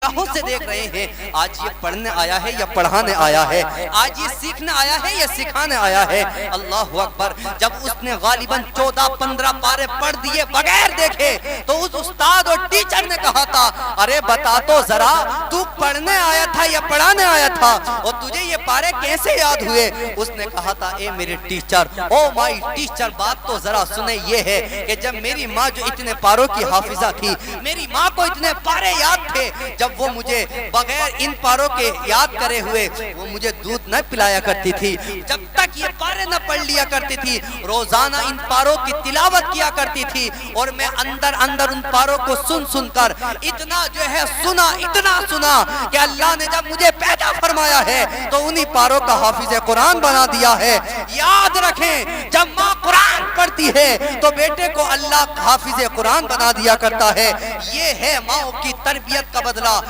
نگاہوں سے دیکھ رہے ہیں آج یہ پڑھنے آیا ہے یا پڑھانے آیا ہے، آج یہ سیکھنے آیا ہے یا سکھانے آیا ہے۔ اللہ اکبر۔ جب اس نے غالباً 14-15 پارے پڑھ دیے بغیر دیکھے تو اس استاد اور ٹیچر نے کہا تھا ارے بتا تو ذرا تو پڑھنے آیا تھا یا پڑھانے آیا تھا اور تجھے یہ پارے کیسے یاد ہوئے؟ اس نے کہا تھا اے میرے ٹیچر، او مائی ٹیچر، بات تو ذرا سنیں، یہ ہے کہ جب میری ماں جو اتنے پاروں کی حافظہ تھی، میری ماں کو اتنے پارے یاد تھے، جب وہ مجھے بغیر ان پاروں کے یاد کرے ہوئے وہ مجھے دودھ نہ پلایا کرتی تھی، جب تک یہ پارے نہ پڑھ لیا کرتی تھی روزانہ ان پاروں کی تلاوت کیا کرتی تھی اور میں اندر اندر ان پاروں کو سن کر اتنا جو ہے اتنا سنا کہ اللہ نے جب مجھے پیدا فرمایا ہے تو انہی پاروں کا حافظ قرآن بنا دیا ہے۔ یاد رکھیں جب ماں قرآن پڑھتی ہے تو بیٹے کو اللہ حافظ قرآن بنا دیا کرتا ہے۔ یہ ہے ماں کی تربیت کا بدلہ۔